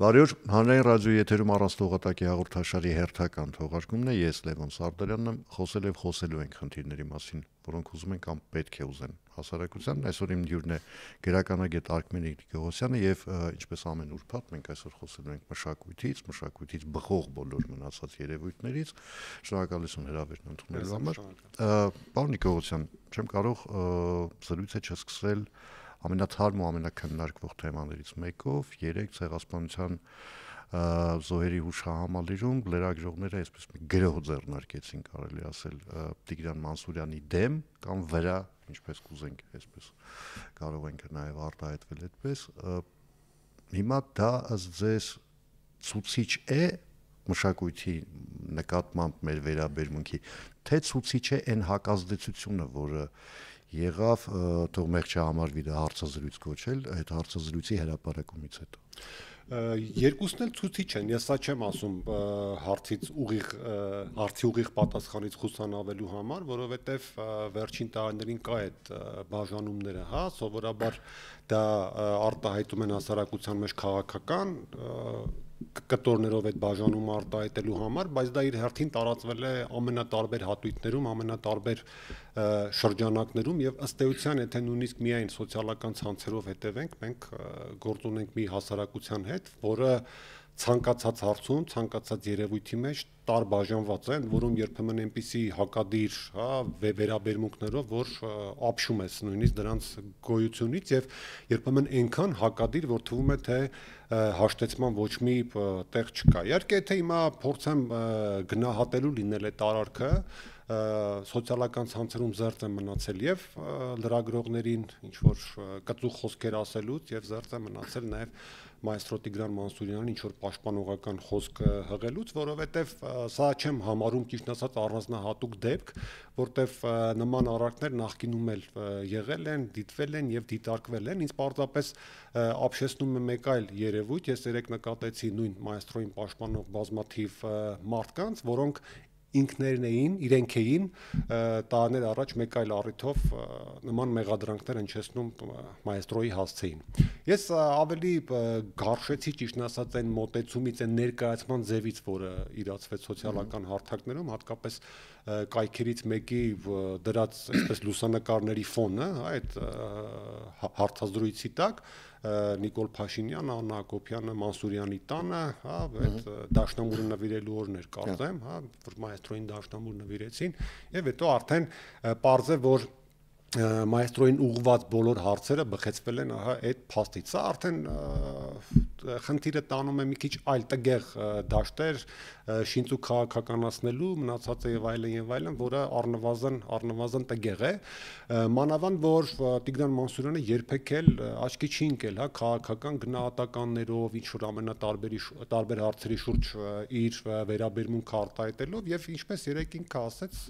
Բարի օր, հանրային ռադիոյի եթերում առանց տողատակի հաղորդաշարի հերթական թողարկումն է, ես Լևոն Սարդարյանն եմ, խոսել եւ խոսելու ենք խնդիրների մասին, որոնք ուզում են կամ պետք է ուզեն հասարակությանն։ Այսօր իմ հյուրն է գերականագետ Արկմենիկ Գողոսյանը եւ ինչպես ամեն ուրբաթ մենք այսօր խոսելու ենք մշակույթից բխող բոլոր մնացած երևույթներից։ Շնորհակալություն հրավերն ընդունելու համար։ Պարոն Գողոսյան, չեմ կարող զրույցը չսկսել ամենաթարմ ու ամենակննարկվող թեմաներից մեկով երեք ցեղասպանության զոհերի հուշահամալիրում լրագրողները այսպես մի գրող ձեռնարկեցին, կարելի ասել, Տիգրան Մանսուրյանի դեմ կամ վրա, ինչպես կուզենք, այսպես կարող ենք նաև արտահայտվել այդպես։ Հիմա դա ըստ ձեզ ցուցիչ է մշակույթի նկատմամբ մեր վերաբերմունքի, թե ցուցիչ է այն հակազդեցությունը, որը եղավ, թող մեղք չհամարվի դա հարցազրույց կոչել, այդ հարցազրույցի հրապարակումից հետո։ Երկուսն էլ ցուցիչ են, ես սա չեմ ասում հարցի ուղիղ պատասխանից խուսանավելու համար, որովհետև վերջին տարիներին կա այդ բաժանումները, հա, սովորաբար դա արտահայտում են հասարակության մեջ քաղաքական կտորներով այդ բաժանումը արտահայտելու համար, բայց դա իր հերթին տարածվել է ամենատարբեր հատույթներում, ամենատարբեր շրջանակներում եւ ըստ էության, եթե նույնիսկ միայն սոցիալական ցանցերով հետևենք, մենք գործ ունենք մի հասարակության հետ, որը ցանկացած հարցում, ցանկացած երևույթի մեջ տարբաժանված են, որում երբեմն այնպիսի հակադիր, հա, վերաբերմունքներով, որ ապշում ես նույնիսկ դրանց գոյությունից եւ երբեմն այնքան հակադիր, որ թվում է թե հաշտեցման ոչ մի տեղ չկա։ Իհարկե, եթե հիմա փորձեմ գնահատելու լինել այդ արարքը, սոցիալական ցանցերում զերծ եմ մնացել եւ լրագրողներին ինչ որ կծու խոսքեր ասելուց եւ զերծ եմ մնացել նաեւ մայստրո Տիգրան Մանսուրյանին ինչ որ պաշտպանողական խոսք հղելուց, որովհետեւ սա չեմ համարում ճիշտ ասած առանձնահատուկ դեպք, որտեվ նման արարքներ նախկինում էլ եղել են, դիտվել են եւ դիտարկվել են, ինձ պարզապես ապշեցնում է մեկ այլ երևույթ, ես երեք նկատեցի նույն մայստրոին պաշտպանող բազմաթիվ մարդկանց, որոնք իրենք էին տարիներ առաջ մեկ այլ առիթով նման մեղադրանքներ հնչեցնում մայստրոյի հասցեին։ Ես ավելի գարշեցի ճիշտ ասած այն մոտեցումից, այն ներկայացման ձևից, որը իրացվեց սոցիալական հարթակներում, հատկապես կայքերից մեկի դրած այսպես լուսանկարների ֆոնը, այդ հարցազրույցի տակ Նիկոլ Փաշինյանը, Աննա Հակոբյանը Մանսուրյանի տանը, հա, այդ դաշնամուրը նվիրելու օրն էր կարծեմ, հա, որ մայստրոյին դաշնամուր նվիրեցին, եւ հետո արդեն պարզ է, որ մայստրոյին ուղղված բոլոր հարցերը բխեցվել են ահա այդ փաստից։ Սա արդեն խնդիրը տանում է մի քիչ այլ տգեղ դաշտեր շինծու քաղաքականացնելու, մնացածը եւ այլն, որը առնվազն տգեղ է։ Մանավանդ որ Տիգրան Մանսուրյանը երբեք էլ աչքի չի ընկել, հա, քաղաքական գնահատականներով, ինչ որ ամենատարբեր հարցերի շուրջ իր վերաբերմունքը արտահայտելով եւ ինչպես երեք ինքը ասաց,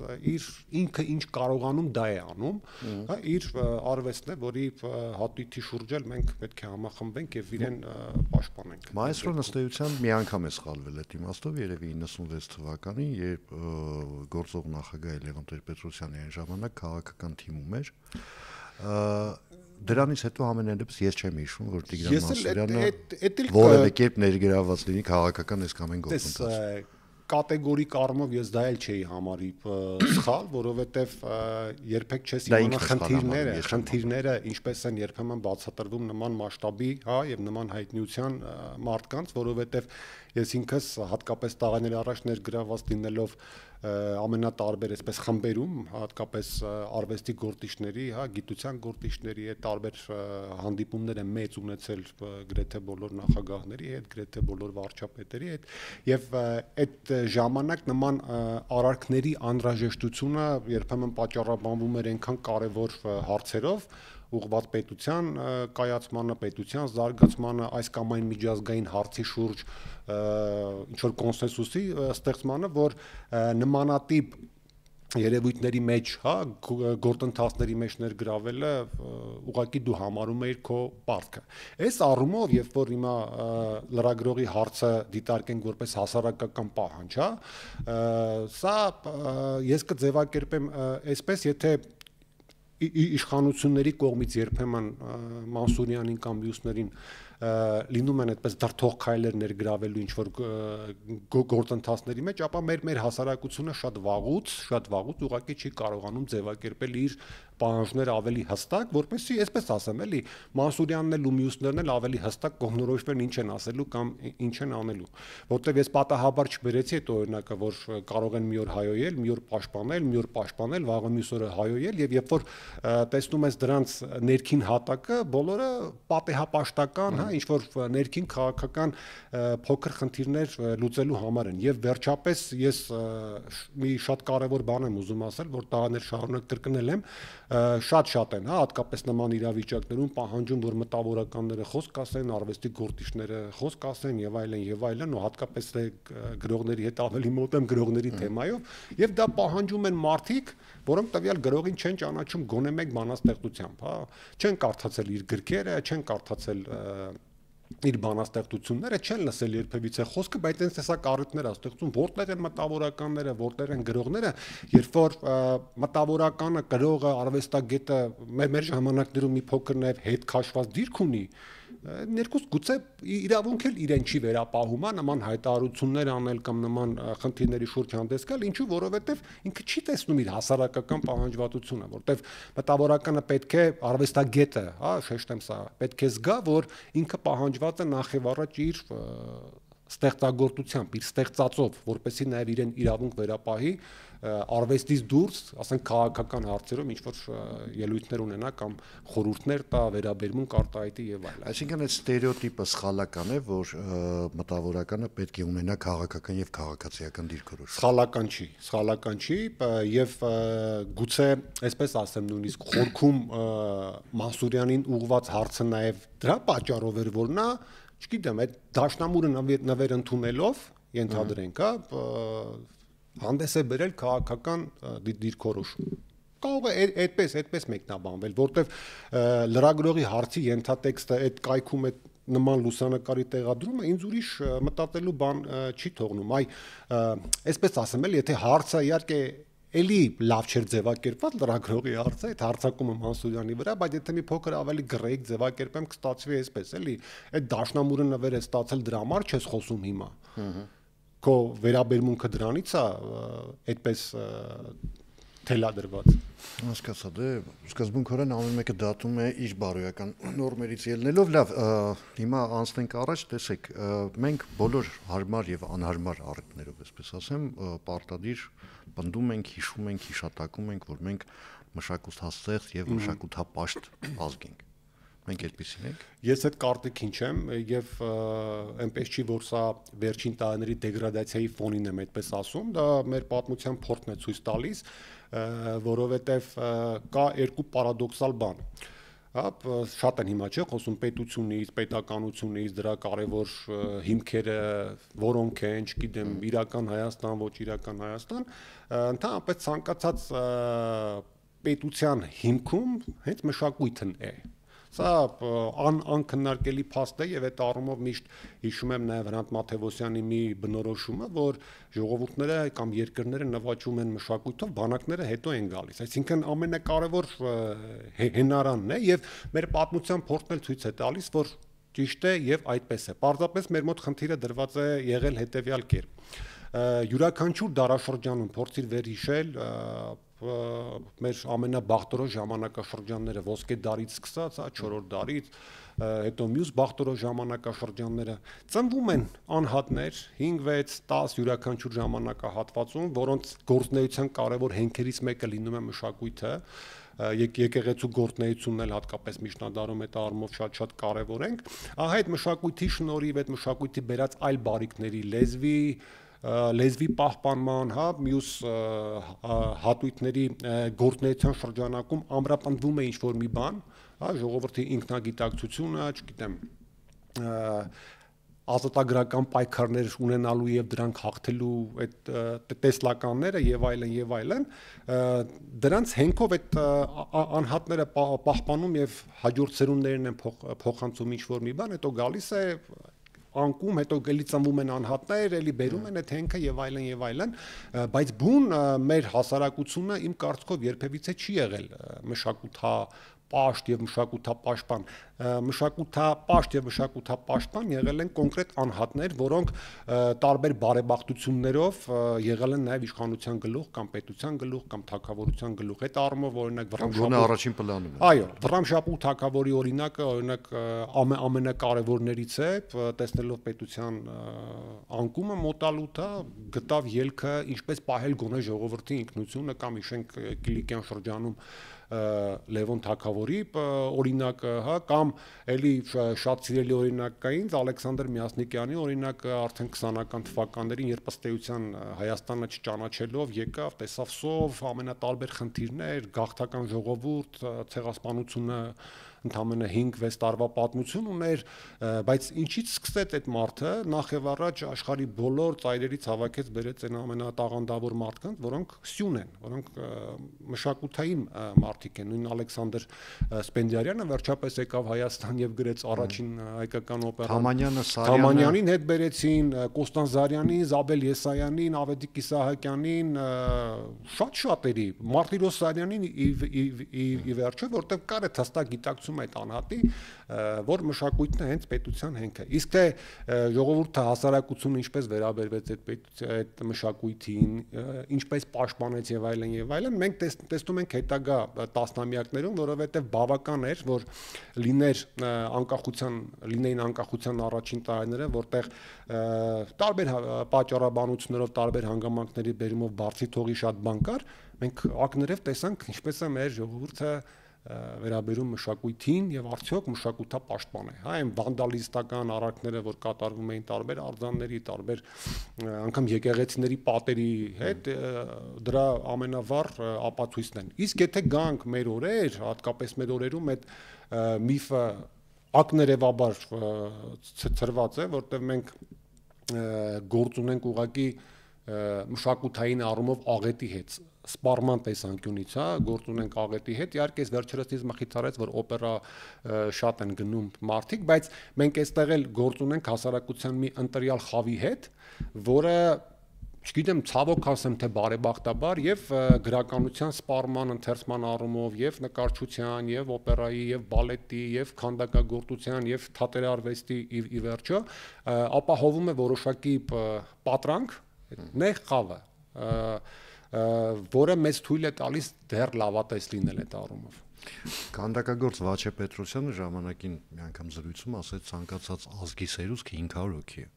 ինքը ինչ կարողանում դա է անում, հա, իր արվեստն է, որի հատույթի շուրջ էլ մենք պետք է համախմբենք եւ իրեն պաշտպանենք։ Մայստրոն ըստ էության մի անգամ է սխալվել այդ իմաստով, երևի 96 թվականին, երբ գործող նախագահ Լևոն Տեր-Պետրոսյանի այն ժամանակ քաղաքական թիմում էր։ Դրանից հետո ամենայնպես ես չեմ հիշում, որ Տիգրան Մանսուրյանը որևէ կերպ ներգրավված լինի քաղաքական այսքան գործընթացում։ Կատեգորիկ առումով ես դա էլ չէի համարի սխալ, որովհետև երբեք չես իմանա խնդիրները ինչպես են երբեմն բացատրվում նման մասշտաբի, հա, եւ նման հայտնիության մարդկանց, որովհետև ես ինքս հատկապես տարիներ առաջ ներգրավված լինելով ամենատարբեր այսպես խմբերում, հատկապես արվեստի գործիչների, հա, գիտության գործիչների հետ տարբեր հանդիպումներ եմ մեծ ունեցել գրեթե բոլոր նախագահների հետ, գրեթե բոլոր վարչապետերի հետ եւ այդ ժամանակ նման արարքների անհրաժեշտությունը երբեմն պատճառաբանվում էր այնքան կարևոր հարցերով ուղղված պետության կայացմանը, պետության զարգացմանը, այս կամ այն միջազգային հարցի շուրջ ինչ որ կոնսենսուսի ստեղծմանը, որ նմանատիպ երևույթների մեջ, հա, գործընթացների մեջ ներգրավելը ուղղակի դու համարում ես քո պարտքը։ Այս առումով, երբ որ հիմա լրագրողի հարցը դիտարկենք որպես հասարակական պահանջ, հա, սա ես կձևակերպեմ այսպես, եթե իշխանությունների կողմից երբեմն Մանսուրյանին կամ մյուսներին լինում են այդպես դրթող քայլեր ներգրավելու ինչ որ գործընթացների մեջ, ապա մեր հասարակությունը շատ վաղուց ուղղակի չի կարողանում ձևակերպել իր պահանջները ավելի հստակ, որպեսզի, այսպես ասեմ, էլի Մանսուրյանն էլ ու մյուսներն էլ ավելի հստակ կողնորոշվեն ինչ են ասելու կամ ինչ են անելու, որտեվ ես պատահաբար չբերեցի այդ օրինակը, որ կարող են մի օր հայոյել, մի օր պաշտպանել, վաղը մյուս օրը հայոյել, եւ երբ որ տեսնում ես դրանց ներքին հատակը, բոլորը պատեհապաշտական, ինչ որ ներքին քաղաքական փոքր խնդիրներ լուծելու համար են, եւ վերջապես ես մի շատ կարեւոր բան եմ ուզում ասել, որ տաղաներ շարունակ կրկնել եմ, շատ են, հատկապես նման իրավիճակներում պահանջում, որ մտավորականները խոսք ասեն, արվեստի գործիչները խոսք ասեն եւ այլն, ու հատկապես գրողների հետ ավելի մոտ եմ գրողների թեմայով, եւ դա պահանջում են մարդիկ, որոնք տվյալ գրողին չեն ճանաչում գոնե մեկ բանաստեղծությամբ, չեն կարդացել իր գրքերը, չեն կարդացել իր բանաստեղծությունները, չեն լսել երբևիցե խոսքը, բայց այնպես տեսակ առիթներ ստեղծում, որտեղ են մտավորականները, որտեղ են գրողները, երբ որ մտավորականը, գրողը, արվեստագետը մեր ժամանակներում մի փոքր նաև հետ քաշված դիրք ունի, ներքուս գուցե իրավունք էլ իրեն չի վերապահում, նման հայտարարություններ անել կամ նման խնդիրների շուրջ հանդես գալ, ինչու, որովհետև ինքը չի տեսնում իր հասարակական պահանջվածությունը, որտեվ մտավորականը պետք է արվեստագետը, շեշտեմ սա, պետք է զգա, որ ինքը պահանջված է նախ եւ առաջ իր ստեղծագործությամբ, իր ստեղծածով, որպեսզի նաև իրեն իրավունք վերապահի արվեստից դուրս, ասենք քաղաքական հարցերում ինչ որ ելույթներ ունենա կամ խորհուրդներ տա, վերաբերմունք արտահայտի եւ այլն։ Այսինքն այդ ստերեոտիպը սխալական է, որ մտավորականը պետք է ունենա քաղաքական եւ քաղաքացիական դիրքորոշում։ Սխալական չի եւ գուցե այսպես ասեմ նույնիսկ խորքում Մանսուրյանին ուղված հարցը նաեւ դրա պատճառով էր, որ նա, չգիտեմ, այդ դաշնամուրը նվեր ընդունելով, ենթադրենք, հանդես է բերել քաղաքական դիրքորոշում։ Կարող է այդպես մեկնաբանվել, որտեվ լրագրողի հարցի ենթատեքստը այդ կայքում այդ նման լուսանկարի տեղադրումը ինձ ուրիշ մտածելու բան չի թողնում։ Այսպես ասեմ, եթե հարցը իհարկե էլի լավ չէր ձևակերպված լրագրողի հարցը, այդ հարցակումը Մանսուրյանի վրա, բայց եթե մի փոքր ավելի գրեիք ձևակերպեմ, կստացվի այսպես, էլի, այդ դաշնամուրը նվեր է ստացել դրա համար չես խոսում հիմա։ Քո վերաբերմունքը դրանից է այդպես թելադրված։ Հասկացա, դե սկզբունքորեն ամեն մեկը դատում է իր բարոյական նորմերից ելնելով, լավ, հիմա անցնենք առաջ, տեսեք, մենք բոլոր հարմար եւ անհարմար առիթներով, այսպես ասեմ, պարտադիր պնդում ենք, հիշում ենք, հիշատակում ենք, որ մենք մշակութաստեղծ եւ մշակութապաշտ ազգ ենք։ Մենք այդպեսին ենք։ Ես այդ կարտիկին չեմ եւ այնպես չի, որ սա վերջին տարիների դեգրադացիայի ֆոնին եմ այդպես ասում, դա մեր պատմության փորձն է ցույց տալիս, որովհետեւ կա երկու պարադոքսալ բան։ Շատ են հիմա չէ խոսում պետությունից, պետականությունից, դրա կարևոր հիմքերը որոնք են, չգիտեմ, իրական Հայաստան, ոչ իրական Հայաստան, ընդհանրապես ցանկացած պետության հիմքում հենց մշակույթն է։ Սա անքննարկելի փաստ է եւ այդ առումով միշտ հիշում եմ նաեւ Հրանտ Մաթեոսյանի մի բնորոշումը, որ ժողովուրդները կամ երկրները նվաճում են մշակույթով, բանակները հետո են գալիս։ Այսինքն ամենակարևոր հենարանն է եւ մեր պատմության փորձն էլ ցույց է տալիս, որ ճիշտ է եւ այդպես է։ Պարզապես մեր մոտ խնդիրը դրված է եղել հետեւյալ կերպ։ Յուրաքանչյուր դարաշրջանում փորձիր վերհիշել մեր ամենաբախտորոշ ժամանակաշրջանները ոսկե դարից սկսած, 4-րդ դարից, հետո մյուս բախտորոշ ժամանակաշրջանները ծնվում են անհատներ 5-6-10 յուրաքանչյուր ժամանակահատվածում, որոնց գործունեության կարևոր հենքերից մեկը լինում է մշակույթը, եկեղեցու գործունեությունն էլ հատկապես միջնադարում այդ առումով շատ կարևոր ենք, այդ մշակույթի շնորհիվ այդ մշակույթի բերած այլ բարիքների լեզվի պահպանման, մյուս հատույթների գործունեության շրջանակում ամրապնդվում է ինչ-որ մի բան, ժողովրդի ինքնագիտակցությունը, չգիտեմ, ազատագրական պայքարներ ունենալու եւ դրանք հաղթելու այդ տեսլականները եւ այլն, դրանց հենքով այդ անհատները պահպանում եւ հաջորդ սերունդներն են փոխանցում ինչ-որ մի բան, հետո գալիս է անկում, հետո գելի ծնվում են անհատներ, էլի բերում են այդ հենքը եւ այլն, բայց բուն մեր հասարակությունը իմ կարծիքով երբևիցե չի եղել մշակութա մշակութապաշտ եւ մշակութապաշտպան մշակութապաշտ եւ մշակութապաշտպան եղել են կոնկրետ անհատներ, որոնք տարբեր բարեբախտություններով եղել են նաեւ իշխանության գլուխ կամ պետության գլուխ կամ թագավորության գլուխ։ Այդ առումով օրինակ Վռամշապուհ առաջին պլանում է։ Այո, Վռամշապուհ թագավորի օրինակը օրինակ ամենակարևորներից է, տեսնելով պետության անկումը մոտալուտը գտավ ելքը ինչպես պահել գոնե ժողովրդի ինքնությունը կամ իշենք Կիլիկյան շրջանում Լևոն թագավորի օրինակը, հա, կամ էլի շատ սիրելի օրինակ կա ինձ Ալեքսանդր Մյասնիկյանի օրինակը արդեն 20-ական թվականներին, երբ ըստ էության Հայաստանը չճանաչելով եկավ, տեսավ սով, ամենատարբեր խնդիրներ, գաղթական ժողովուրդ, ցեղասպանությունը ընդամենը 5-6 տարվա պատմություն ուներ, բայց ինչից սկսեց այդ մարդը, նախ եւ առաջ աշխարհի բոլոր ծայրերից հավաքեց բերեց այն ամենատաղանդավոր մարդկանց, որոնք սյուն են, որոնք մշակութային մարդիկ են։ Նույն Ալեքսանդր Սպենդիարյանը վերջապես եկավ Հայաստան եւ գրեց առաջին հայկական օպերան։ Թամանյանին հետ բերեցին, Կոստան Զարյանին, Զաբել Եսայանին, Ավետիք Իսահակյանին, շատ-շատերի, Մարտիրոս Սարյանին ի վերջո, որտեղ կար է հստակ գիտակցում այդ անհատի, որ մշակույթն է հենց պետության հենքը։ Իսկ թե ժողովուրդը հասարակությունը ինչպես վերաբերվեց այդ մշակույթին, ինչպես պաշտպանեց եւ այլն, մենք տեսնում ենք հետագա տասնամյակներում, որովհետեւ բավական էր, որ լինեին անկախության առաջին տարիները, որտեղ տարբեր պատճառաբանություններով, տարբեր հանգամանքների բերումով բարձի թողի շատ բան կար, մենք ակներով տեսանք ինչպես է մեր ժողովուրդը վերաբերում մշակույթին եւ արդյոք մշակութապաշտպան է, հա, այն վանդալիստական արարքները, որ կատարվում էին տարբեր արձանների, տարբեր անգամ եկեղեցիների պատերի հետ, դրա ամենավառ ապացույցն են։ Իսկ եթե գանք մեր օրեր, հատկապես մեր օրերում այդ միֆը ակներևաբար ծրված է, որտեղ մենք գործ ունենք ուղղակի մշակութային առումով աղետի հետ, սպառման տեսանկյունից, հա, գործ ունենք աղետի հետ, իհարկե վերջերս ինձ մխիթարեց, որ օպերա շատ են գնում մարդիկ, բայց մենք այստեղ էլ գործ ունենք հասարակության մի ընտրյալ խավի հետ, որը չգիտեմ, ցավոք ասեմ, թե բարեբախտաբար եւ գրականության սպառման ընթերցման առումով եւ նկարչության եւ օպերայի եւ բալետի եւ քանդակագործության եւ թատերարվեստի ի վերջո ապահովում է որոշակի պատրանք, նեղ խավը, որը մեզ թույլ է տալիս դեռ լավատես լինել այդ առումով։ Քանդակագործ Վաչե Պետրոսյանը ժամանակին մի անգամ զրույցում ասեց ցանկացած ազգի սերուցքը 500 հոգի է։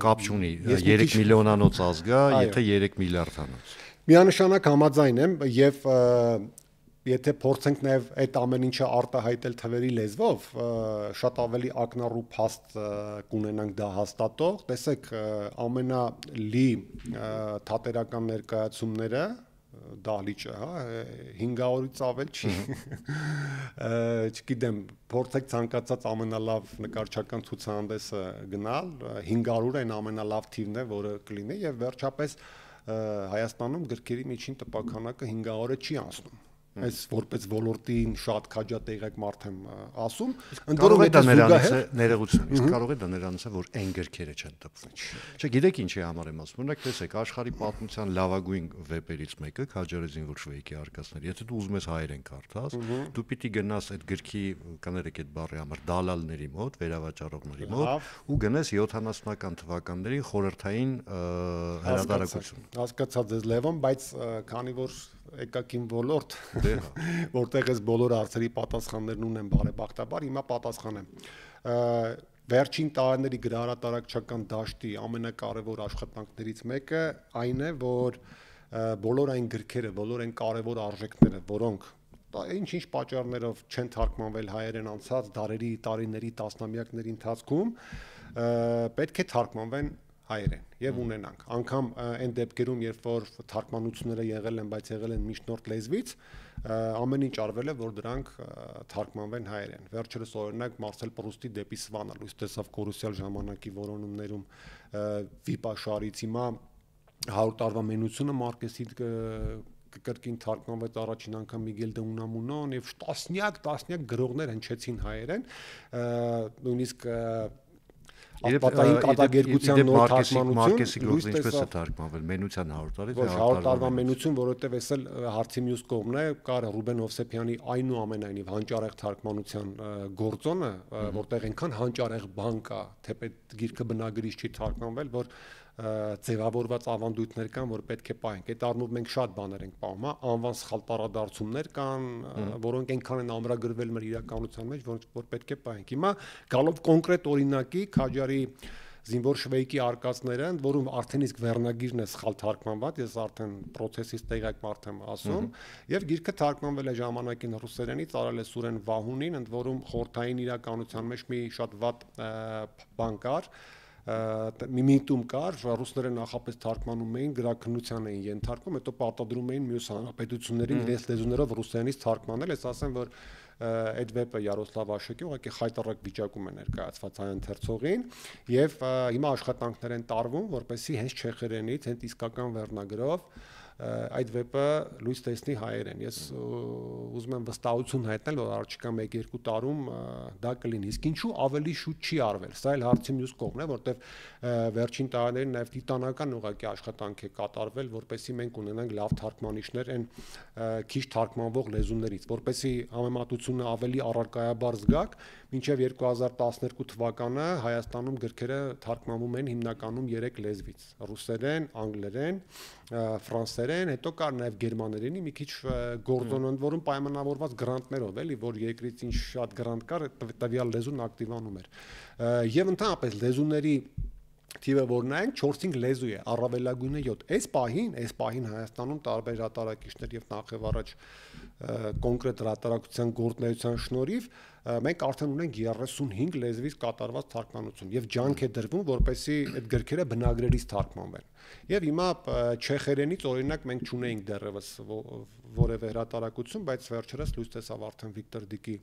Կապ չունի 3 միլիոնանոց ազգա, եթե 3 միլիարդանոց։ Միանշանակ համաձայն եմ եւ եթե փորձենք նաև այդ ամեն ինչը արտահայտել թվերի լեզվով, շատ ավելի ակնառու փաստ կունենանք դա հաստատող, տեսեք ամենալի թատերական ներկայացումները դահլիճը, հա, 500-ից ավել չի։ Չգիտեմ, փորձեք ցանկացած ամենալավ նկարչական ցուցահանդեսը գնալ, 500 այն ամենալավ թիվն է, որը կլինի եւ վերջապես Հայաստանում գրքերի միջին տպաքանակը 500-ը չի անցնում։ Այս որպես ոլորտին շատ քաջատեղեք մարդ եմ ասում, ընդորում է դա ներողություն, իսկ կարող է դա նրանից է, որ այն գրքերը չեն տպվում։ Չէ, գիտեք ինչի համար եմ ասում, օրինակ տեսեք, աշխարհի պատմության լավագույն վեպերից մեկը Քաջարեզին Վուրշվեյկի արկածներ, եթե դու ուզում ես հայերեն կարդաս, դու պիտի գնաս այդ գրքի, կներեք այդ բառի համար, դալալների մոտ, վերավաճառողների մոտ ու գնես 70-ական թվականների խորհրդային հրատարակություն։ Հասկացած ես Լևոն, բայց քանի որ եկաք իմ ոլորտ, որտեղ ես բոլոր հարցերի պատասխաններն ունեմ բարեբախտաբար, հիմա պատասխանեմ։ Վերջին տարիների գրահրատարակչական դաշտի ամենակարևոր աշխատանքներից մեկը այն է, որ բոլոր այն գրքերը, բոլոր այն կարևոր արժեքները, որոնք ինչ-ինչ պատճառներով չեն թարգմանվել հայերեն անցած դարերի, տարիների, տասնամյակների ընթացքում, պետք է թարգմանվեն հայերեն եւ ունենանք անգամ այն դեպքերում երբ որ թարգմանությունները եղել են բայց եղել են միջնորդ լեզվից ամեն ինչ արվել է որ դրանք թարգմանվեն հայերեն վերջերս օրինակ Մարսել Պրուստի Դեպի Սվանը լույս տեսավ կորուսյալ ժամանակի որոնումներում վիպաշարից հիմա 100 տարվա մենությունը Մարկեսի կրկին թարգմանվեց առաջին անգամ Միգել դե Ունամունոն եւ տասնյակ գրողներ հնչեցին հայերեն նույնիսկ Աստվածային կատակերգության նոր թարգմանություն Մարկեսի գործը ինչպես է թարգմանվել մենության 100 տարի ոչ 100 տարվա մենություն, որովհետև էս էլ հարցի մյուս կողմն է, կար Ռուբեն Հովսեփյանի այնուամենայնիվ հանճարեղ թարգմանության գործոնը, որտեղ այնքան հանճարեղ բան կա, թեպետ գիրքը բնագրից չի թարգմանվել, որ ձևավորված ավանդույթներ կան, որ պետք է պահենք։ Այդ առումով մենք շատ բաներ ենք պահում, անվան սխալ տարադարձումներ կան, որոնք այնքան են ամրագրվել մեր իրականության մեջ, որ պետք է պահենք։ Հիմա գալով կոնկրետ օրինակի Քաջարի զինվոր շվեյկի արկածները, որում արդեն իսկ վերնագիրն է սխալ թարգմանված, ես արդեն process-ից տեղյակ մարդ եմ ասում, եւ գիրքը թարգմանվել է ժամանակին ռուսերենից, արել է Սուրեն Վահունին, ընդ որում խորթային իրականության մեջ մի շատ վատ բան կար, մի միտում կար, ռուսները նախապես թարգմանում էին, գրաքննության էին ենթարկում, հետո պարտադրում էին մյուս հանրապետություններին իրենց լեզուներով ռուսերենից թարգմանել, ես ասեմ, որ այդ վեպը Յարոսլավ Աշոկի ուղղակի խայտառակ վիճակում է ներկայացված այն ընթերցողին եւ հիմա աշխատանքներ են տարվում, որպեսզի հենց չեխերենից, հենց իսկական վերնագրով այդ վեպը լույս տեսնի հայերեն։ Ես ուզում եմ վստահություն հայտնել, որ առաջիկա 1-2 տարում դա կլինի։ Իսկ ինչու ավելի շուտ չի արվել։ Սա էլ հարցի մյուս կողմն է, որտեղ վերջին տարիներին նաև տիտանական ուղղակի աշխատանք է կատարվել, որպեսզի մենք ունենանք լավ թարգմանիչներ այն քիչ թարգմանվող լեզուներից, որպեսզի համեմատությունը ավելի առարկայաբար զգաք, մինչև 2012 թվականը Հայաստանում գրքերը թարգմանվում են հիմնականում 3 լեզվից՝ ռուսերեն, անգլերեն, ֆրանսերեն, հետո կար նաև գերմաներենի մի քիչ գործոն, ընդ որում պայմանավորված գրանտներով, էլի, որ երկրից ինչ շատ գրանտ կար, տվյալ լեզուն ակտիվանում էր։ Եվ ընդհանրապես լեզուների թիվը որ նայենք 4-5 լեզու է, առավելագույնը 7։ Այս պահին Հայաստանում տարբեր հրատարակիչներ եւ նախևառաջ կոնկրետ հրատարակության գործունեության շնորհիվ մենք արդեն ունենք 35 լեզվից կատարված թարգմանություն եւ ջանք է դրվում, որպեսզի այդ գրքերը բնագրերից թարգմանվեն։ Եվ հիմա չեխերենից օրինակ մենք չունեինք դեռևս որևէ հրատարակություն, բայց վերջերս լույս տեսավ արդեն Վիկտոր Դիկի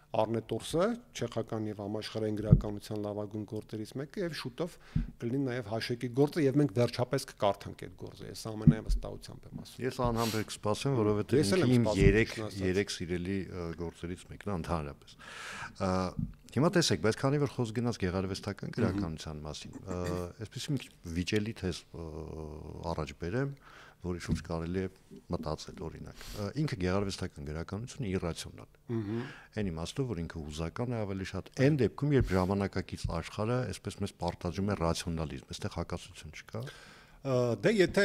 Արնետորսը, չեխական եւ համաշխարհային գրականության լավագույն գործերից մեկը եւ շուտով կլինի նաեւ Հաշեկի գործը եւ մենք վերջապես կկարդանք այդ գործը։ Ես ամենայն վստահությամբ եմ ասում։ Ես անհամբեր կսպասեմ, որովհետեւ իմ 3 սիրելի գործերից մեկն է ընդհանրապես։ Հիմա տեսեք, բայց քանի որ խոսք գնաց գեղարվեստական գրականության մասին, այսպես մի վիճելի թեզ առաջ բերեմ, որի շուրջ կարելի է մտածել օրինակ։ Ինքը գեղարվեստական գրականությունը իրրացիոնալ է։ Այն իմաստով, որ ինքը հուզական է ավելի շատ այն դեպքում, երբ ժամանակակից աշխարհը այսպես մեզ պարտադրում է ռացիոնալիզմ, այստեղ հակասություն չկա։ Դե եթե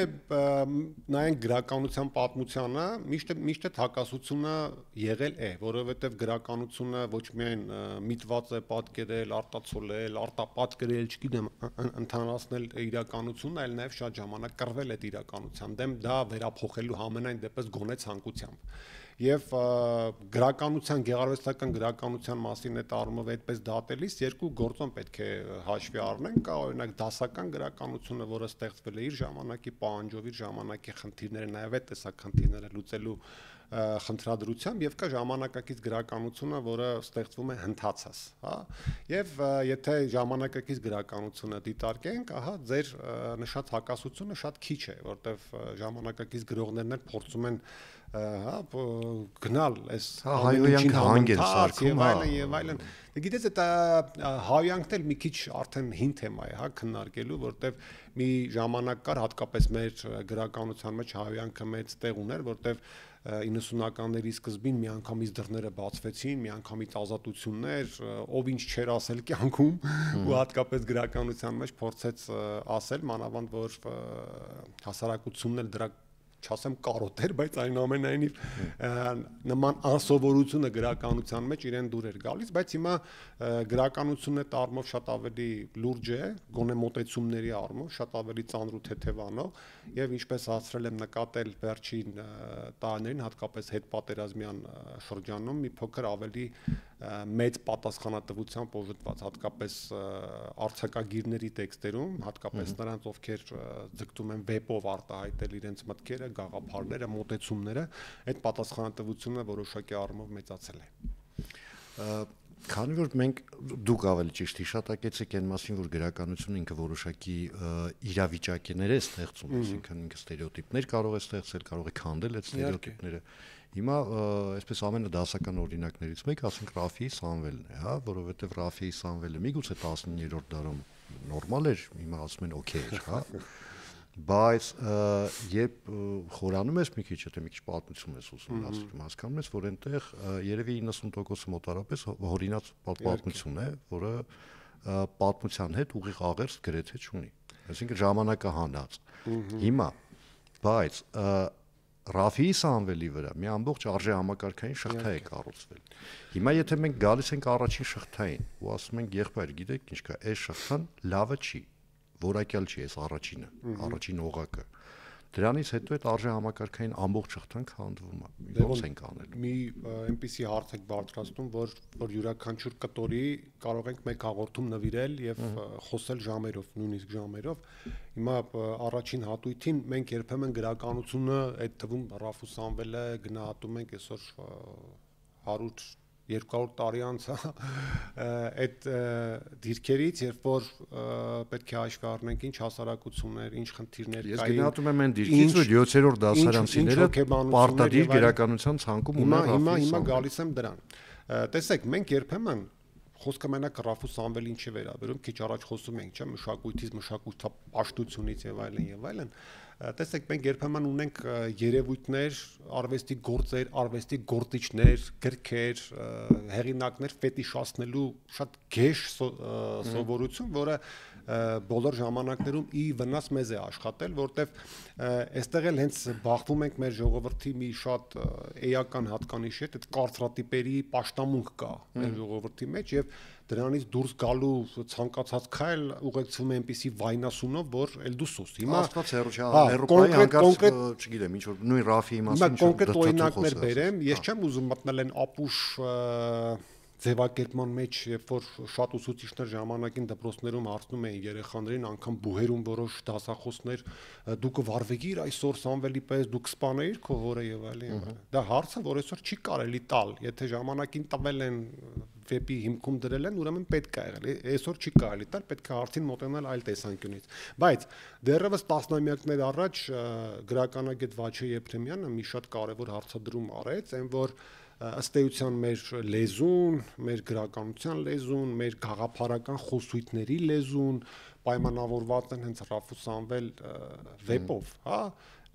նայենք գրականության պատմությանը, միշտ այդ հակասությունը եղել է, որովհետև գրականությունը ոչ միայն միտված է պատկերել, արտացոլել, արտապատկերել, չգիտեմ, ընդհանրացնել իրականությունն, այլ նաև շատ ժամանակ կռվել այդ իրականության դեմ, դա վերափոխելու համենայն դեպս գոնե ցանկությամբ։ Եվ գրականության, գեղարվեստական գրականության մասին այդ առումով այդպես դատելիս երկու գործոն պետք է հաշվի առնենք, կա օրինակ դասական գրականությունը, որը ստեղծվել է իր ժամանակի պահանջով, իր ժամանակի խնդիրները, նաև այդ տեսակ խնդիրները լուծելու խնդրադրությամբ եւ կա ժամանակակից գրականությունը, որը ստեղծվում է հնդածած, հա։ Եվ եթե ժամանակակից գրականությունը դիտարկենք, ահա ձեր նշած հակասությունը շատ քիչ է, որտեվ ժամանակակից գրողներն էլ փորձում են հա գնալ այս հայոյանք հանգել սարքում եւ այլն։ Գիտես այդ հայոյանքն էլ մի քիչ արդեն հին թեմա է, հա, քննարկելու, որտեվ մի ժամանակ կար հատկապես մեր գրականության մեջ հայոյանքը մեծ տեղ ուներ, որտեվ 90-ականների սկզբին միանգամից դռները բացվեցին, միանգամից ազատություններ, ով ինչ չեր ասել կյանքում ու հատկապես գրականության մեջ փորձեց ասել, մանավանդ որ հասարակությունն էլ դրա չասեմ կարոտեր, բայց այնուամենայնիվ նման անսովորությունը գրականության մեջ իրեն դուր էր գալիս, բայց հիմա գրականությունը առումով շատ ավելի լուրջ է, գոնե մոտեցումների առումով շատ ավելի ծանր ու թեթևանող եւ ինչպես հասցրել եմ նկատել վերջին տարիներին, հատկապես հետպատերազմյան շրջանում մի փոքր ավելի մեծ պատասխանատվությամբ օժտված, հատկապես արձակագիրների տեքստերում, հատկապես նրանց, ովքեր ձգտում են վեպով արտահայտել իրենց մտքերը, գաղափարները, մոտեցումները, այդ պատասխանատվությունը որոշակի առումով մեծացել է։ Քանի որ մենք դուք ավելի ճիշտ հիշատակեցիք այն մասին, որ գրականությունը ինքը որոշակի իրավիճակներ է ստեղծում, այսինքն ինքը ստերեոտիպներ կարող է ստեղծել, կարող է քանդել այդ ստերեոտիպները։ Հիմա այսպես ամենադասական օրինակներից մեկը, ասենք Ռաֆիի Սամվելն է, հա, որովհետև Ռաֆիի Սամվելը միգուցե 19-րդ դարում նորմալ էր, հիմա ասում են օքեյ էր, հա։ Բայց երբ խորանում ես մի քիչ, եթե մի քիչ պատմություն ես ուսումնասիրում, հասկանում ես, որ այնտեղ երևի 90% մոտարապես հորինած պատմություն է, որը պատմության հետ ուղիղ աղերս գրեթե չունի։ Այսինքն ժամանակը հանած։ Հիմա, բայց Ռաֆիի Սամվելի վրա մի ամբողջ արժե համակարգային շղթա է կառուցվել։ Հիմա եթե մենք գալիս ենք առաջին շղթային ու ասում ենք եղբայր, գիտեք ինչ կա, այս շղթան լավը չի, որակյալ չի, այս առաջինը, առաջին օղակը։ Դրանից հետո այդ արժե համակարգային ամբողջ շղթան քանդվում է։ Ոնց ենք անելու։ Մի այնպիսի հարց եք բարձրացնում, որ յուրաքանչյուր կտորի կարող ենք մեկ հաղորդում նվիրել եւ խոսել ժամերով, նույնիսկ ժամերով։ Հիմա առաջին հատույթին մենք երբեմն գրականությունը, այդ թվում Ռաֆու Սամվելը գնահատում ենք այսօր 100-200 տարի անց այդ դիրքերից, երբ որ պետք է հաշվի առնենք ինչ հասարակություններ, ինչ խնդիրներ կային։ Ես գնահատում եմ այն դիրքից, որ 7-րդ դասարանցիները պարտադիր գրականության ցանկում ունեն Ռաֆի։ Հիմա գալիս եմ դրան։ Տեսեք, մենք երբեմն խոսքը մենակ Ռաֆու Սամվելին չի վերաբերում, քիչ առաջ խոսում ենք, չէ՞, մշակույթից, մշակութապաշտությունից եւ այլն եւ այլն։ Տեսեք, մենք երբեմն ունենք երևույթներ, արվեստի գործեր, արվեստի գործիչներ, գրքեր, հեղինակներ ֆետիշացնելու շատ գեշ սովորություն, որը բոլոր ժամանակներում ի վնաս մեզ է աշխատել, որտեվ այստեղ էլ հենց բախվում ենք մեր ժողովրդի մի շատ էական հատկանիշի հետ, այդ կարծրատիպերի պաշտամունք կա մեր ժողովրդի մեջ եւ դրանից դուրս գալու ցանկացած քայլ ուղեկցվում է այնպիսի վայնասունով, որ էլ դու սոս։ Հիմա աստված հերոչի կոնկրետ, չգիտեմ, ինչ որ նույն Ռաֆիի մասին կոնկրետ օրինակներ բերեմ, ես չեմ ուզում մտնել են ապուշ ձևակերպման մեջ, երբ որ շատ ուսուցիչներ ժամանակին դպրոցներում հարցնում էին երեխաներին, անգամ բուհերում որոշ դասախոսներ, դու կվարվեիր այսօր Սամվելի պես, դու կսպանեիր քո հորը եւ այլն։ Դա հարցը, որ այսօր չի կարելի տալ, եթե ժամանակին տվել են վեպի հիմքում դրել են, ուրեմն պետք է եղել։ Այսօր չի կարելի տալ, պետք է հարցին մոտենալ այլ տեսանկյունից։ Բայց դեռևս տասնամյակներ առաջ գրականագետ Վաչե Եփրեմյանը մի շատ կարևոր հարցադրում արեց, այն որ ըստ էության մեր լեզուն, մեր գրականության լեզուն, մեր գաղափարական խոսույթների լեզուն պայմանավորված են հենց Ռաֆու Սամվել վեպով, հա,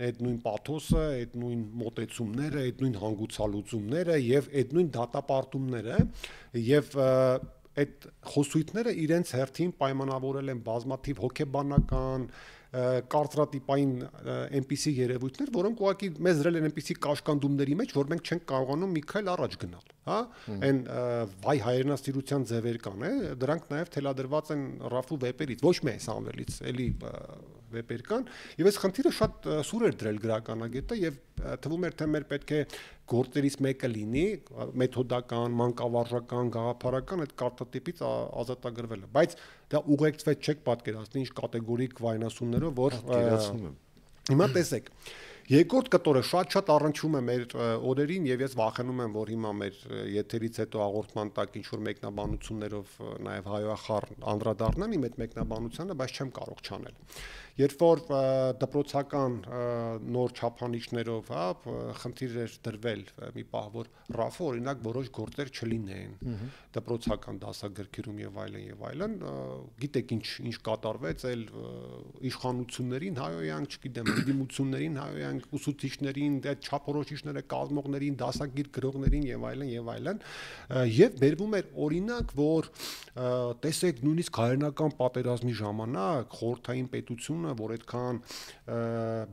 այդ նույն պաթոսը, այդ նույն մոտեցումները, այդ նույն հանգուցալուծումները եւ այդ նույն դատապարտումները եւ այդ խոսույթները իրենց հերթին պայմանավորել են բազմաթիվ հոգեբանական կարծրատիպային այնպիսի երևույթներ, որոնք ուղղակի մեզ դրել են այնպիսի կաշկանդումների մեջ, որ մենք չենք կարողանում մի քայլ առաջ գնալ, հա, այն վայ հայրենասիրության ձևեր կան, դրանք նաև թելադրված են Ռաֆու վեպերից, ոչ միայն Սամվելից, էլի վեպեր կան, եւ այս խնդիրը շատ սուր էր դրել գրականագետը եւ թվում էր թե մեր պետք է գործերից մեկը լինի մեթոդական, մանկավարժական, գաղափարական այդ կարծրատիպից ազատագրվելը, բայց դա ուղեկցվեց չեք պատկերացնի ինչ կատեգորիկ վայնասուններով, որ հիմա տեսեք երկրորդ կտորը շատ առնչվում է մեր օրերին եւ ես վախենում եմ, որ հիմա մեր եթերից հետո հաղորդման տակ ինչ որ մեկնաբանություններով նաեւ հայոախառ անդրադառնամ իմ այդ մեկնաբանությանը, բայց չեմ կարող չանել։ Երբ որ դպրոցական նոր չափանիշներով, հա, խնդիր էր դրվել մի պահ, որ Ռաֆը օրինակ որոշ գործեր չլինեն դպրոցական դասագրքերում եւ այլն, գիտեք ինչ կատարվեց, այլ իշխանություններին հայոյանք, չգիտեմ, դիմություններին հայոյանք, ուսուցիչներին, այդ չափորոշիչները կազմողներին, դասագիր գրողներին եւ այլն, եւ բերվում էր օրինակ, որ տեսեք նույնիսկ հայերենական պատերազմի ժամանակ խորհրդային պետությունը, որ այդքան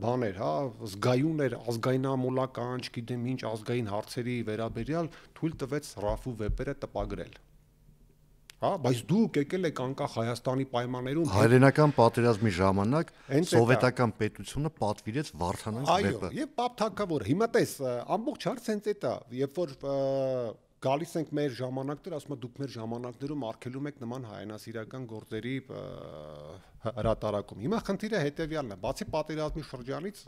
բաներ, հա, զգայուն էր ազգայնամոլական, չգիտեմ ինչ ազգային հարցերի վերաբերյալ թույլ տվեց Ռաֆու վեպերը տպագրել։ Հա, բայց դուք եկել եք անկախ Հայաստանի պայմաններում հայրենական պատերազմի ժամանակ սովետական պետությունը պատվիրեց Վարդանանց վեպը։ Այո, եւ Պապ Թագավորը։ Հիմա տես, ամբողջ հարցը հենց այդ է, երբ որ գալիս ենք մեր ժամանակներ, ասում եմ դուք մեր ժամանակներում արգելում եք նման հայրենասիրական գործերի հրատարակում։ Հիմա խնդիրը հետեւյալն է, բացի պատերազմի շրջանից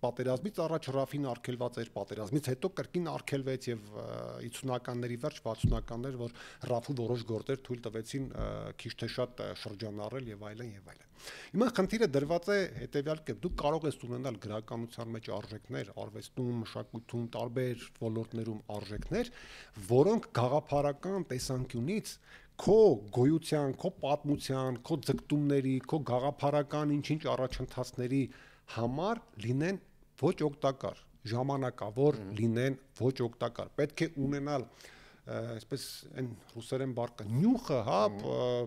պատերազմից առաջ Ռաֆին արգելված էր, պատերազմից հետո կրկին արգելվեց եւ 50-ականների վերջ 60-ականներ, որ Ռաֆու որոշ գործեր թույլ տվեցին քիչ թե շատ շրջանառել եւ այլն եւ այլն։ Հիմա խնդիրը դրված է հետեւյալ կերպ. դուք կարող եք ունենալ գրականության մեջ արժեքներ, արվեստում, մշակույթում, տարբեր ոլորտներում արժեքներ, որոնք գաղափարական տեսանկյունից քո գոյության, քո պատմության, քո ձգտումների, քո գաղափարական ինչ-ինչ առաջընթացների համար լինեն ոչ օգտակար, ժամանակավոր լինեն ոչ օգտակար։ Պետք է ունենալ այսպես այն ռուսերեն բառը նյութը, հա,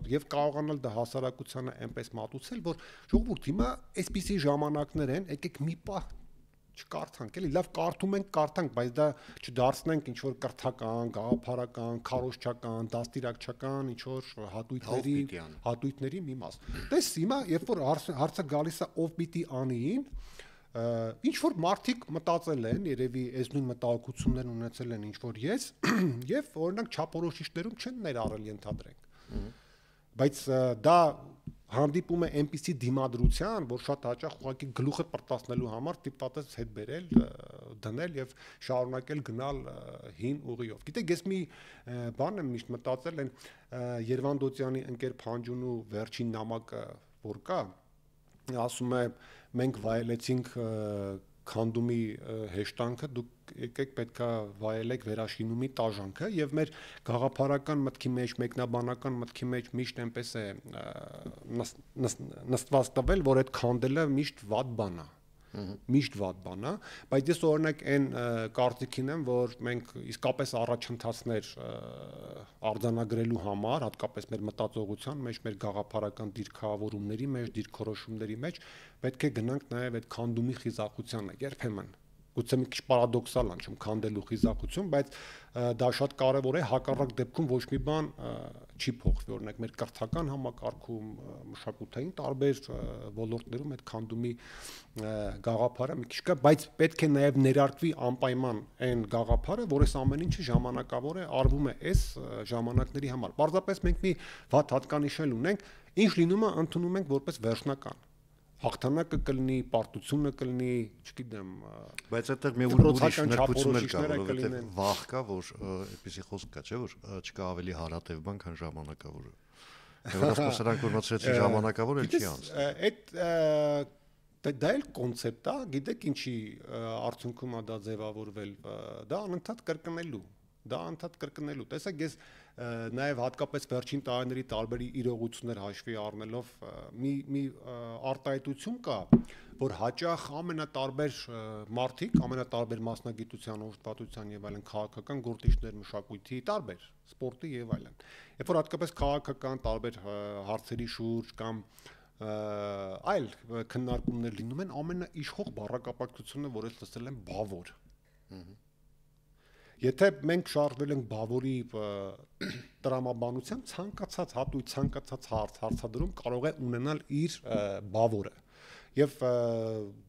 եւ կարողանալ դա հասարակությանը այնպես մատուցել, որ ժողովուրդ հիմա այսպիսի ժամանակներ են, եկեք մի պահ չկարդանք, էլի լավ կարդում ենք, կարդանք, բայց դա չդարձնենք ինչ որ կրթական, գաղափարական, քարոզչական, դաստիարակչական ինչ որ հատույթների մի մաս։ Տես հիմա երբ որ հարցը գալիս է ով պիտի անին, ինչ որ մարդիկ մտածել են, երևի այս նույն մտահոգություններն ունեցել են ինչ որ ես, եւ օրինակ չափորոշիչներում չեն ներառել ենթադրենք։ Բայց դա հանդիպում է այնպիսի դիմադրության, որ շատ հաճախ ուղղակի գլուխը պրտասնելու համար տիպատես հետ բերել, դնել եւ շարունակել գնալ հին ուղիով։ Գիտեք, ես մի բան եմ միշտ մտածել, այն Երվանդոցյանի ընկեր Փանջունու վերջին նամակը, որ կա, ասում է մենք վայելեցինք քանդումի հեշտանքը, դուք եկեք պետքա վայելեք վերաշինումի տաժանքը եւ մեր գաղափարական մտքի մեջ, մեկնաբանական մտքի մեջ միշտ այնպես է նստված տվել, որ այդ քանդելը միշտ վատ բան է։ Միշտ վատ բան է, բայց ես օրինակ այն կարծիքին եմ, որ մենք իսկապես առաջընթացներ արձանագրելու համար, հատկապես մեր մտածողության մեջ, մեր գաղափարական դիրքավորումների մեջ, դիրքորոշումների մեջ պետք է գնանք նաև այդ քանդումի խիզախությանը, երբեմն գուցե մի քիչ պարադոքսալ անչում քանդելու խիզախություն, բայց դա շատ կարևոր է, հակառակ դեպքում ոչ մի բան չի փոխվի, օրինակ մեր կրթական համակարգում, մշակութային տարբեր ոլորտներում այդ քանդումի գաղափարը մի քիչ կա, բայց պետք է նաև ներարկվի անպայման այն գաղափարը, որ այս ամեն ինչը ժամանակավոր է, արվում է այս ժամանակների համար։ Պարզապես մենք մի վատ հատկանիշել ունենք, ինչ լինում է ընդունում ենք որպես վերջնական։ Հաղթանակը կլինի, պարտությունը կլինի, չգիտեմ, բայց այդտեղ մի ուրիշ նրբություն էլ կա, որովհետև վախ կա, որ այդպեսի խոսք կա, չէ՞, որ չկա ավելի հարատև բան, քան ժամանակավորը։ Եվ սրանք որ մտցրեցին ժամանակավոր էլ չի անցել։ Դա էլ կոնցեպտ է, գիտեք ինչի արդյունքում է դա ձևավորվել, դա անընդհատ կրկնելու։ Տեսեք, ես նաև հատկապես վերջին տարիների տարբեր իրողություններ հաշվի առնելով մի արտահայտություն կա, որ հաճախ ամենատարբեր մարդիկ, ամենատարբեր մասնագիտության, ուժտվածության եւ այլն քաղաքական գործիչներ, մշակույթի տարբեր, սպորտի եւ այլն։ Երբ որ հատկապես քաղաքական տարբեր հարցերի շուրջ կամ այլ քննարկումներ լինում են, ամենաիշխող բառակապակցությունը, որ ես լսել եմ, բավոր։ Եթե մենք շարժվել ենք բավորի տրամաբանությամբ, ցանկացած հատույց, ցանկացած հարցադրում կարող է ունենալ իր բավորը։ Եվ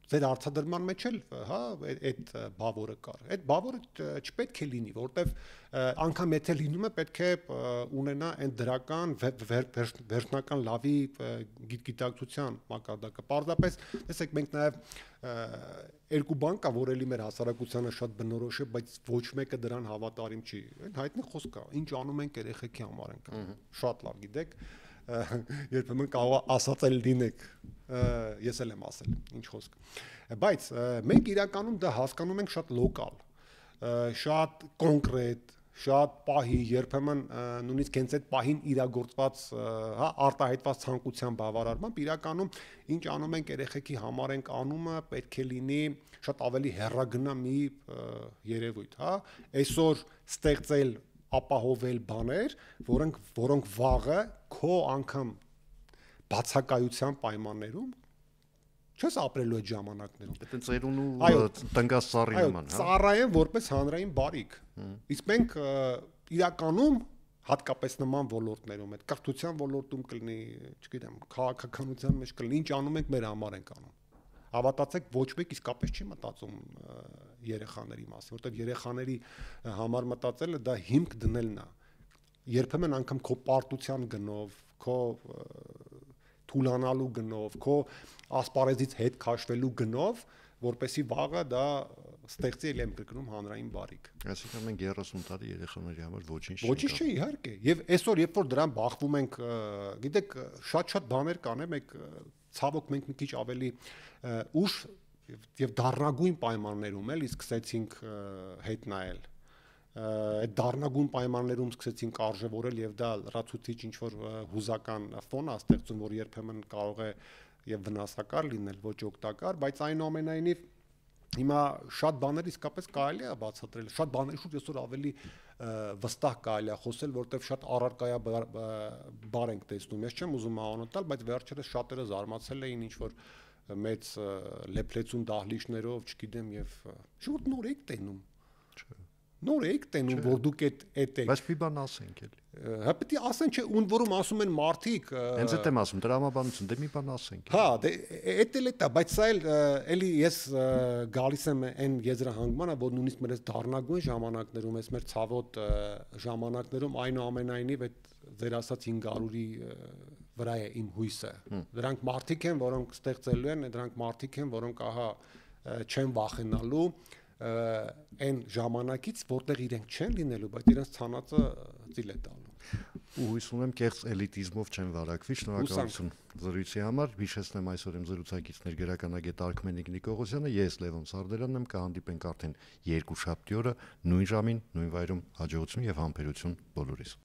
ձեր հարցադրման մեջ էլ, հա, այդ բավորը կար։ Այդ բավորը չպետք է լինի, որտեվ անգամ եթե լինում է, պետք է ունենա այն դրական վերջնական լավի գիտակցության մակարդակը։ Պարզապես, տեսեք, մենք նաև երկու բան կա, որ էլի մեր հասարակությանը շատ բնորոշ է, բայց ոչ մեկը դրան հավատարիմ չի։ Այն հայտնի խոսք է, ինչ անում ենք երեխեքի համար ենք։ Շատ լավ գիտեք, երբեմն կարող ասածել լինեք, ես էլ եմ ասել, ինչ խոսք։ Բայց մենք իրականում դա հասկանում ենք շատ լոկալ, շատ կոնկրետ, շատ պահի, երբեմն նույնիսկ հենց այդ պահին իրագործված, հա, արտահայտված ցանկության բավարարմամբ իրականում ինչ անում ենք երեխեքի համար ենք անումը պետք է լինի շատ ավելի հեռագնա մի երևույթ, հա, այսօր ստեղծել, ապահովել բաներ, որոնք վաղը քո անգամ բացակայության պայմաններում չես ապրելու այդ ժամանակներում։ Դա ծերուն ու տնկած ծառի նման, հա։ Ծառայեն որպես հանրային բարիք։ Իսկ մենք իրականում հատկապես նման ոլորտներում, այդ կրթության ոլորտում կլինի, չգիտեմ, քաղաքականության մեջ կլինի, ինչ անում ենք մեր համար ենք անում։ Հավատացեք, ոչ մեկ իսկապես չի մտածում երեխաների մասին, որտեղ երեխաների համար մտածելը դա հիմք դնելն է։ Երբեմն անգամ քո պարտության գնով, քո թուլանալու գնով, քո ասպարեզից հետ քաշվելու գնով, որպեսի վաղը դա ստեղծի էլ եմ կրկնում հանրային բարիք։ Այսինքն մենք 30 տարի երեխաների համար ոչինչ չէ, իհարկե։ Եվ այսօր երբ որ դրան բախվում ենք, գիտեք, շատ բաներ կան, մենք ցավոք մենք մի քիչ ավելի ուշ եւ դառնագույն պայմաններում էլի սկսեցինք հետ նայել այդ դառնագույն պայմաններում սկսեցին կարժևորել եւ դա լրացուցիչ ինչ որ հուզական ֆոն է ստեղծում, որ երբեմն կարող է եւ վնասակար լինել, ոչ օգտակար, բայց այնուամենայնիվ հիմա շատ բաներ իսկապես կարելի է բացատրել, շատ բաների շուրջ այսօր ավելի վստահ կարելի է խոսել, որովհետև շատ առարկայաբար ենք տեսնում։ Ես չեմ ուզում անոտալ, բայց վերջերս շատերը զարմացել էին ինչ որ մեծ լեփլեցուն դահլիճներով, չգիտեմ, եւ շուտ նոր եք տենում։ Նոր եք տենում, որ դուք այդ եք։ Բայց մի բան ասենք էլի։ Հա պետք է ասեն, չէ, ուն որում ասում են մարդիկ։ Հենց այդ եմ ասում, դրամաբանություն, դե մի բան ասենք։ Հա, դե էդ էլ է դա, բայց սա էլի ես գալիս եմ այն եզրահանգմանը, որ նույնիսկ մեր այս դառնագույն ժամանակներում, այս մեր ցավոտ ժամանակներում այնուամենայնիվ այդ ձեր ասած 500-ի վրա է իմ հույսը։ Դրանք մարդիկ են, որոնք ստեղծելու են, դրանք մարդիկ են, որոնք ահա չեն վախենալու այն ժամանակից, որտեղ իրենք չեն լինելու, բայց իրենց ցանածը ծիլ է տալու։ Ու հույս ունեմ կեղծ էլիտիզմով չեն վարակվի։ Շնորհակալություն զրույցի համար։ Հիշեցնեմ այսօր իմ զրուցակիցներ գերականագետ Արքմենիկ Նիկողոսյանը, ես Լևոն Սարդարյանն եմ, կհանդիպենք արդեն երկուշաբթի օրը նույն ժամին, նույն վայրում։ Հաջողություն եւ համբերություն բոլորիս։